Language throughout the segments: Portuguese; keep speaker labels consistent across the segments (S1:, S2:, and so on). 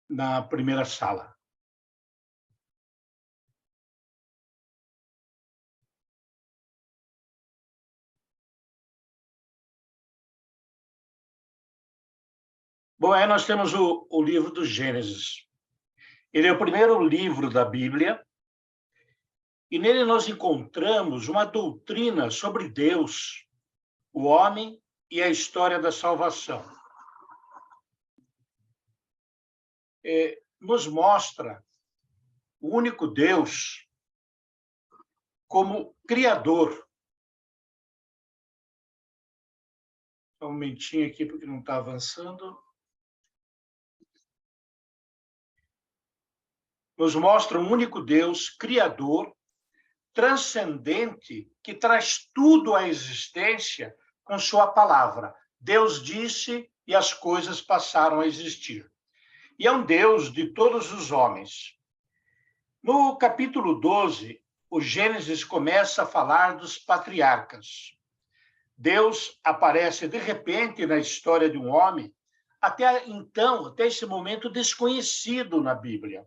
S1: na primeira sala. Bom, aí nós temos o livro do Gênesis. Ele é o primeiro livro da Bíblia, e nele nós encontramos uma doutrina sobre Deus, o homem e a história da salvação. Nos mostra o único Deus como Criador. Um momentinho aqui, porque não está avançando. Nos mostra um único Deus, Criador, transcendente, que traz tudo à existência com sua palavra. Deus disse e as coisas passaram a existir. E é um Deus de todos os homens. No capítulo 12, o Gênesis começa a falar dos patriarcas. Deus aparece de repente na história de um homem, até esse momento desconhecido na Bíblia.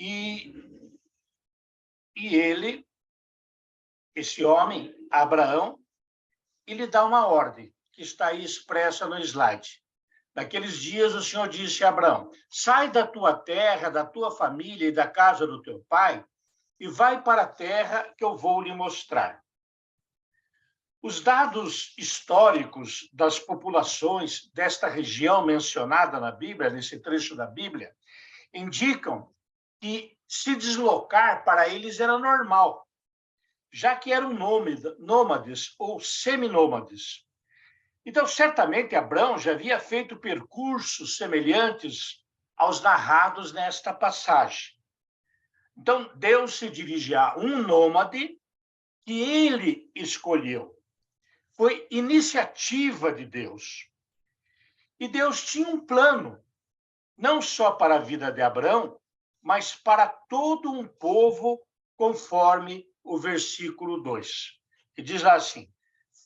S1: E ele, esse homem, Abraão, ele dá uma ordem, que está aí expressa no slide. Naqueles dias o Senhor disse a Abraão: sai da tua terra, da tua família e da casa do teu pai, e vai para a terra que eu vou lhe mostrar. Os dados históricos das populações desta região mencionada na Bíblia, nesse trecho da Bíblia, indicam que se deslocar para eles era normal, já que eram nômades ou seminômades. Então, certamente, Abraão já havia feito percursos semelhantes aos narrados nesta passagem. Então, Deus se dirige a um nômade que ele escolheu. Foi iniciativa de Deus. E Deus tinha um plano, não só para a vida de Abraão, mas para todo um povo, conforme o versículo 2. Que diz assim: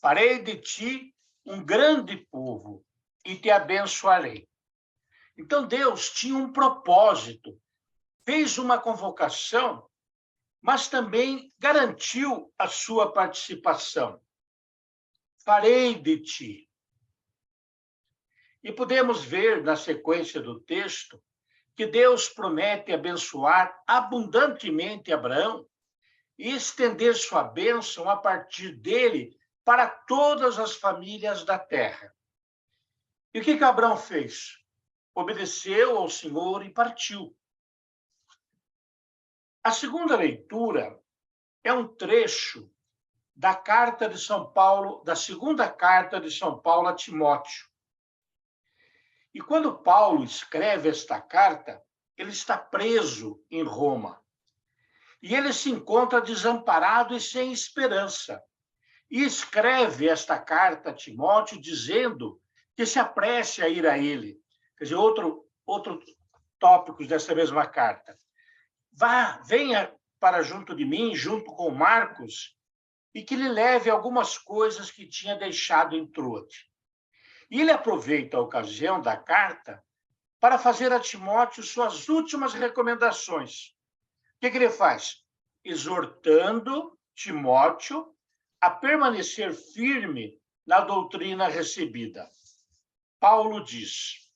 S1: farei de ti um grande povo e te abençoarei. Então, Deus tinha um propósito, fez uma convocação, mas também garantiu a sua participação. Farei de ti. E podemos ver na sequência do texto que Deus promete abençoar abundantemente Abraão e estender sua bênção a partir dele para todas as famílias da terra. E o que Abraão fez? Obedeceu ao Senhor e partiu. A segunda leitura é um trecho da carta de São Paulo, da segunda carta de São Paulo a Timóteo. E quando Paulo escreve esta carta, ele está preso em Roma. E ele se encontra desamparado e sem esperança. E escreve esta carta a Timóteo dizendo que se apresse a ir a ele. Quer dizer, outro tópico dessa mesma carta. Venha para junto de mim, junto com Marcos, e que lhe leve algumas coisas que tinha deixado em Troade. E ele aproveita a ocasião da carta para fazer a Timóteo suas últimas recomendações. O que ele faz? Exortando Timóteo a permanecer firme na doutrina recebida. Paulo diz: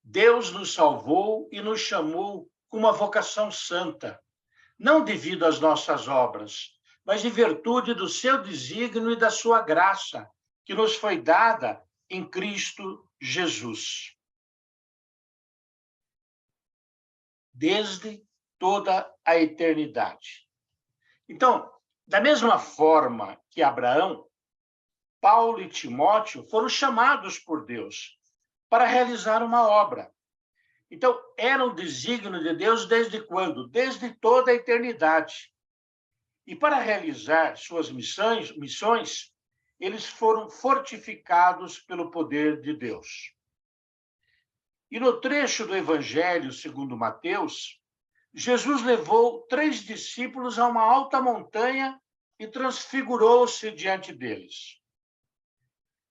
S1: Deus nos salvou e nos chamou com uma vocação santa, não devido às nossas obras, mas em virtude do seu desígnio e da sua graça, que nos foi dada em Cristo Jesus. Desde toda a eternidade. Então, da mesma forma que Abraão, Paulo e Timóteo foram chamados por Deus para realizar uma obra. Então, era um desígnio de Deus desde quando? Desde toda a eternidade. E para realizar suas missões, eles foram fortificados pelo poder de Deus. E no trecho do Evangelho segundo Mateus, Jesus levou 3 discípulos a uma alta montanha e transfigurou-se diante deles.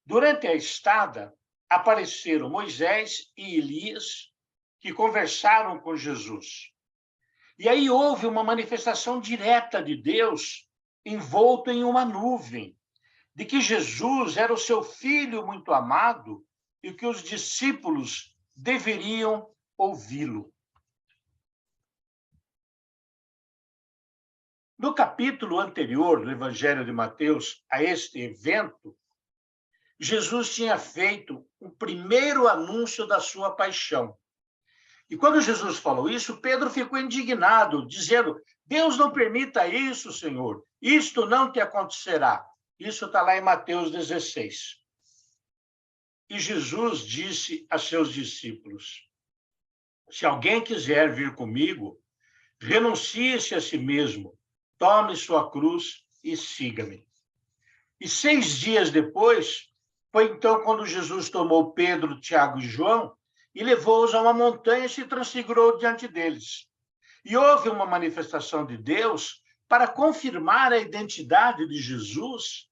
S1: Durante a estada, apareceram Moisés e Elias, que conversaram com Jesus. E aí houve uma manifestação direta de Deus, envolto em uma nuvem, de que Jesus era o seu filho muito amado e que os discípulos deveriam ouvi-lo. No capítulo anterior do Evangelho de Mateus a este evento, Jesus tinha feito o primeiro anúncio da sua paixão. E quando Jesus falou isso, Pedro ficou indignado, dizendo: Deus não permita isso, Senhor. Isto não te acontecerá. Isso está lá em Mateus 16. E Jesus disse a seus discípulos: se alguém quiser vir comigo, renuncie-se a si mesmo, tome sua cruz e siga-me. E 6 dias depois, foi então quando Jesus tomou Pedro, Tiago e João e levou-os a uma montanha e se transfigurou diante deles. E houve uma manifestação de Deus para confirmar a identidade de Jesus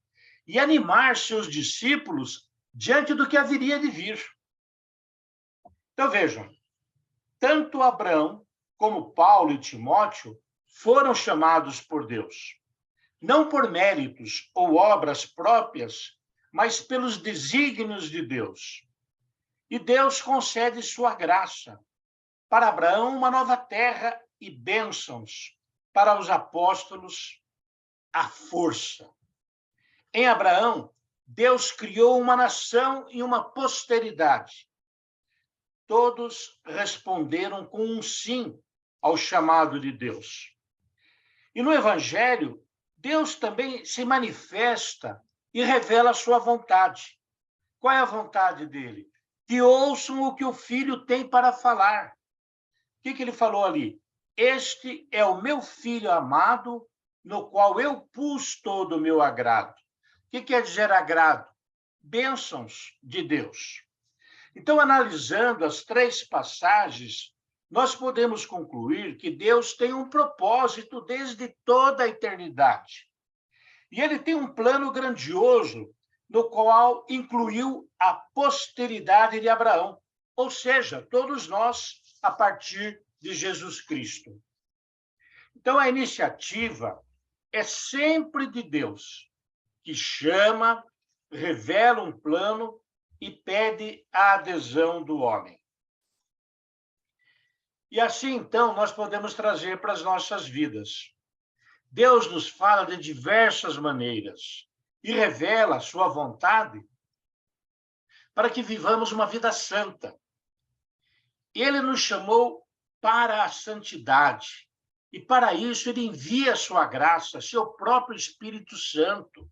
S1: e animar seus discípulos diante do que haveria de vir. Então, vejam, tanto Abraão como Paulo e Timóteo foram chamados por Deus, não por méritos ou obras próprias, mas pelos desígnios de Deus. E Deus concede sua graça. Para Abraão, uma nova terra e bênçãos. Para os apóstolos, a força. Em Abraão, Deus criou uma nação e uma posteridade. Todos responderam com um sim ao chamado de Deus. E no Evangelho, Deus também se manifesta e revela a sua vontade. Qual é a vontade dele? Que ouçam o que o Filho tem para falar. O que ele falou ali? Este é o meu Filho amado, no qual eu pus todo o meu agrado. O que quer dizer agrado? Bênçãos de Deus. Então, analisando as 3 passagens, nós podemos concluir que Deus tem um propósito desde toda a eternidade. E ele tem um plano grandioso, no qual incluiu a posteridade de Abraão, ou seja, todos nós, a partir de Jesus Cristo. Então, a iniciativa é sempre de Deus, que chama, revela um plano e pede a adesão do homem. E assim, então, nós podemos trazer para as nossas vidas. Deus nos fala de diversas maneiras e revela a sua vontade para que vivamos uma vida santa. Ele nos chamou para a santidade. E para isso ele envia a sua graça, seu próprio Espírito Santo,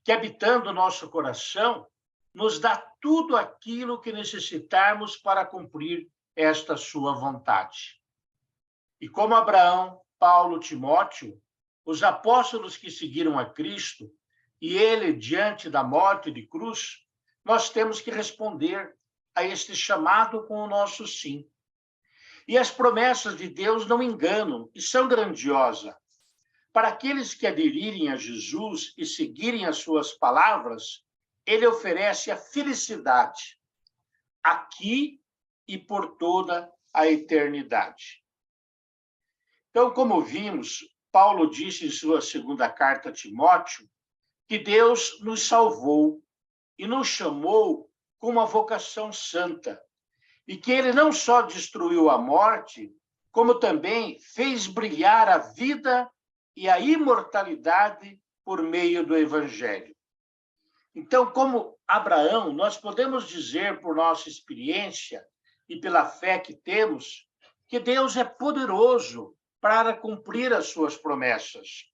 S1: que habitando o nosso coração, nos dá tudo aquilo que necessitarmos para cumprir esta sua vontade. E como Abraão, Paulo, Timóteo, os apóstolos que seguiram a Cristo, e ele diante da morte de cruz, nós temos que responder a este chamado com o nosso sim. E as promessas de Deus não enganam e são grandiosas. Para aqueles que aderirem a Jesus e seguirem as suas palavras, ele oferece a felicidade, aqui e por toda a eternidade. Então, como vimos, Paulo disse em sua 2ª carta a Timóteo que Deus nos salvou e nos chamou com uma vocação santa, e que ele não só destruiu a morte, como também fez brilhar a vida e a imortalidade por meio do Evangelho. Então, como Abraão, nós podemos dizer por nossa experiência e pela fé que temos, que Deus é poderoso para cumprir as suas promessas.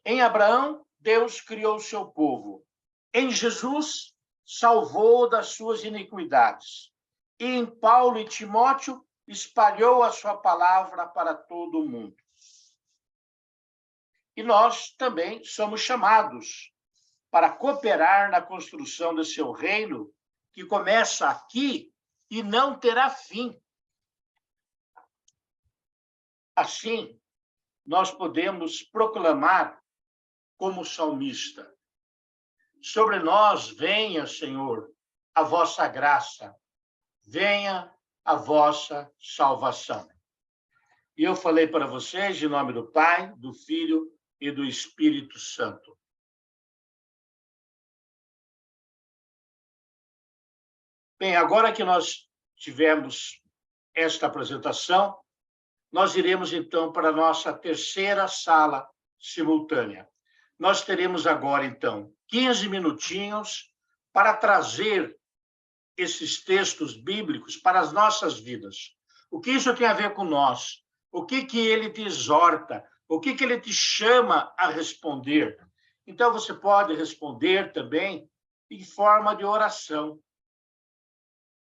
S1: Em Abraão, Deus criou o seu povo. Em Jesus, salvou das suas iniquidades. E em Paulo e Timóteo, espalhou a sua palavra para todo o mundo. E nós também somos chamados para cooperar na construção do seu reino, que começa aqui e não terá fim. Assim, nós podemos proclamar como salmista: sobre nós venha, Senhor, a vossa graça, venha a vossa salvação. E eu falei para vocês, em nome do Pai, do Filho e do Espírito Santo. Bem, agora que nós tivemos esta apresentação, nós iremos, então, para a nossa terceira sala simultânea. Nós teremos agora, então, 15 minutinhos para trazer esses textos bíblicos para as nossas vidas. O que isso tem a ver com nós? O que ele te exorta? O que ele te chama a responder? Então, você pode responder também em forma de oração.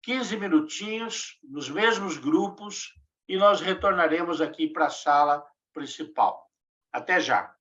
S1: 15 minutinhos, nos mesmos grupos, e nós retornaremos aqui para a sala principal. Até já.